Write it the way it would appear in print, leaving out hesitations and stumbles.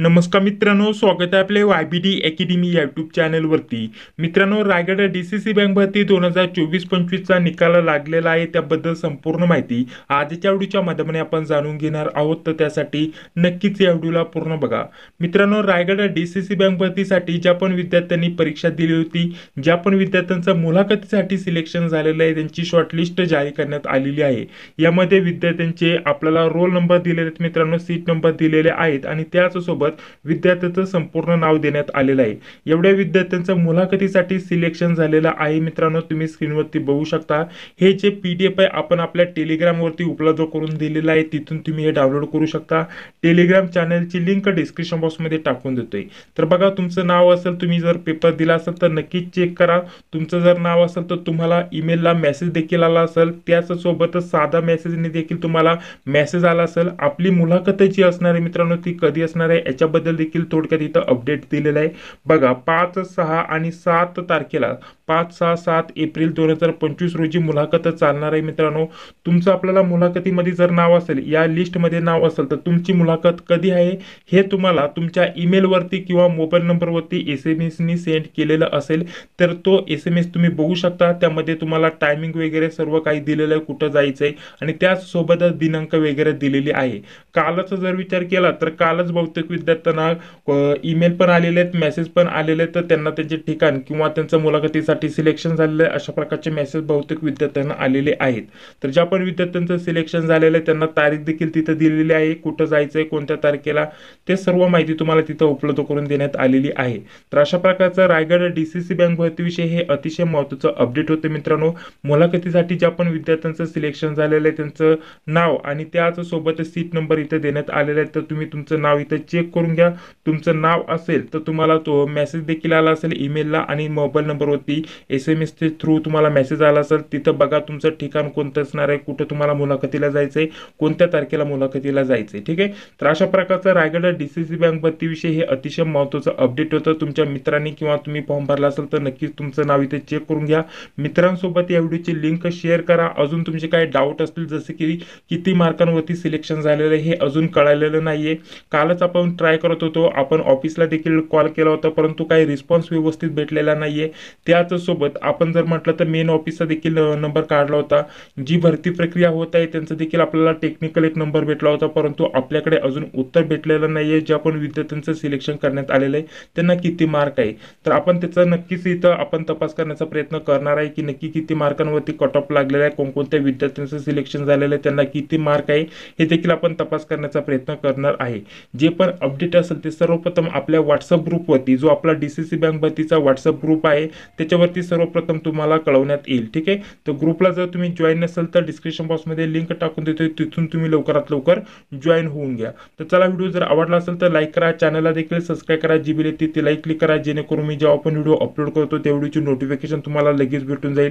नमस्कार मित्रांनो, स्वागत आहे आपले YBD अकॅडमी यूट्यूब चॅनलवरती। मित्रांनो, रायगड DCC बँक भरती 2024-25 चा निकाल लागलेला आहे, त्याबद्दल संपूर्ण माहिती आजच्या व्हिडिओच्या माध्यमाने आपण जाणून घेणार आहोत। तर त्यासाठी नक्कीच या व्हिडिओला पूर्ण बघा। मित्रांनो, रायगड DCC बँक भरतीसाठी ज्या पण विद्यार्थ्यांनी परीक्षा दिली होती, ज्या पण विद्यार्थ्यांचं मुलाखतीसाठी सिलेक्शन झालेलं आहे, त्यांची शॉर्टलिस्ट जारी करण्यात आलेली आहे। यामध्ये विद्यार्थ्यांचे आपल्याला रोल नंबर दिलेले आहेत मित्रांनो, सीट नंबर दिलेले आहेत आणि त्याचसोबत विद्यार्थ्याचं संपूर्ण नाव देण्यात आलेलं आहे। एवढ्या विद्यार्थ्यांचं मुलाखतीसाठी सिलेक्शन झालेलं आहे मित्रांनो, तुम्ही स्क्रीनवरती बघू शकता। हे जे PDF आहे आपण आपल्या टेलिग्राम वरती उपलब्ध करून दिलेलं आहे, तिथून तुम्ही हे डाउनलोड करू शकता। टेलिग्राम चॅनलची लिंक डिस्क्रिप्शन बॉक्स मध्ये टाकून देतोय। तर बघा, तुमचं नाव असेल, तुम्ही जर पेपर दिला असेल तर नक्कीच चेक करा। तुमचं जर नाव असेल तर तुम्हाला ईमेलला मेसेज देखील आला असेल, त्याच सोबतच साधा मेसेजने देखील तुम्हाला मेसेज आला असेल। आपली मुलाखत जी असणार आहे मित्रांनो, ती कधी असणार आहे याच्याबद्दल देखील थोडक्यात इथं अपडेट दिलेलं आहे। बघा, 5, 6 आणि 7 तारखेला 5, 6, 7 एप्रिल 2025 रोजी मुलाखत चालणार आहे मित्रांनो। तुमचं आपल्याला मुलाखतीमध्ये जर नाव असेल, या लिस्टमध्ये नाव असेल, तर तुमची मुलाखत कधी आहे हे तुम्हाला तुमच्या ईमेल वरती किंवा मोबाईल नंबरवरती SMS नी सेंड केलेलं असेल, तर तो SMS तुम्ही बघू शकता। त्यामध्ये तुम्हाला टायमिंग वगैरे सर्व काही दिलेलं आहे, कुठं जायचंय आणि त्याच सोबतच दिनांक वगैरे दिलेली आहे। कालच जर विचार केला तर कालच बहुतेक विद्यार्थ्यांना ईमेल पण आलेले आहेत, मेसेज पण आलेले आहेत, तर त्यांना त्यांचे ठिकाण किंवा त्यांचं मुलाखतीसाठी सिलेक्शन झालेलं आहे अशा प्रकारचे मेसेज बहुतेक विद्यार्थ्यांना आलेले आहेत। तर ज्या पण विद्यार्थ्यांचं सिलेक्शन झालेलं आहे त्यांना तारीख देखील तिथं दिलेली आहे, कुठं जायचंय, कोणत्या तारखेला, ते सर्व माहिती तुम्हाला तिथं उपलब्ध करून देण्यात आलेली आहे। तर अशा प्रकारचं रायगड DCC बँक भरतीविषयी हे अतिशय महत्त्वाचं अपडेट होते मित्रांनो। मुलाखतीसाठी ज्या पण विद्यार्थ्यांचं सिलेक्शन झालेलं आहे त्यांचं नाव आणि त्याच सोबत सीट नंबर इथे देण्यात आलेला आहे, तर तुम्ही तुमचं नाव इथे चेक करून घ्या। तुमचं नाव असेल तर तुम्हाला तो मेसेज देखील आला असेल ईमेलला आणि मोबाईल नंबरवरती SMS चे थ्रू तुम्हाला मेसेज आला असेल, तिथं बघा तुमचं ठिकाण कोणतं असणार आहे, कुठं तुम्हाला मुलाखतीला जायचंय, कोणत्या तारखेला मुलाखतीला जायचंय, ठीक आहे। तर अशा प्रकारचं रायगड DCC बँक भरतीविषयी हे अतिशय महत्त्वाचं अपडेट होतं। तुमच्या मित्रांनी किंवा तुम्ही फॉर्म भरला असेल तर नक्कीच तुमचं नाव इथे चेक करून घ्या। मित्रांसोबत या व्हिडिओची लिंक शेअर करा। अजून तुमचे काही डाऊट असतील, जसे की किती मार्कांवरती सिलेक्शन झालेलं आहे हे अजून कळालेलं नाहीये। कालच आपण ट्राय करत होतो, आपण ऑफिसला देखील कॉल केला होता, परंतु काही रिस्पॉन्स व्यवस्थित भेटलेला नाहीये। त्याच सोबत आपण जर म्हटलं तर मेन ऑफिसचा देखील नंबर काढला होता। जी भरती प्रक्रिया होत आहे त्यांचा देखील आपल्याला टेक्निकल एक नंबर भेटला होता, परंतु आपल्याकडे अजून उत्तर भेटलेलं नाहीये। ज्या पण विद्यार्थ्यांचं सिलेक्शन करण्यात आलेलं आहे त्यांना किती मार्क आहे, तर आपण त्याचा नक्कीच इथं आपण तपास करण्याचा प्रयत्न करणार आहे की नक्की किती मार्कांवरती कट ऑफ लागलेला आहे, कोणकोणत्या विद्यार्थ्यांचं सिलेक्शन झालेलं आहे, त्यांना किती मार्क आहे हे देखील आपण तपास करण्याचा प्रयत्न करणार आहे। जे पण अपडेट असेल ते सर्वप्रथम आपल्या व्हॉट्सअप ग्रुपवरती, जो आपला DCC बँक भरतीचा व्हॉट्सअप ग्रुप आहे त्याच्यावरती सर्वप्रथम तुम्हाला कळवण्यात येईल, ठीक आहे। तर ग्रुपला जर तुम्ही जॉईन नसेल तर डिस्क्रिप्शन बॉक्समध्ये लिंक टाकून देतोय, तिथून तुम्ही लवकरात लवकर जॉईन होऊन घ्या। तर चला, व्हिडिओ जर आवडला असेल तर लाईक करा, चॅनलला देखील सबस्क्राईब करा, जी बेल येते ती लाईक क्लिक करा, जेणेकरून मी जेव्हा पण व्हिडिओ अपलोड करतो त्या व्हिडिओची नोटिफिकेशन तुम्हाला लगेच भेटून जाईल।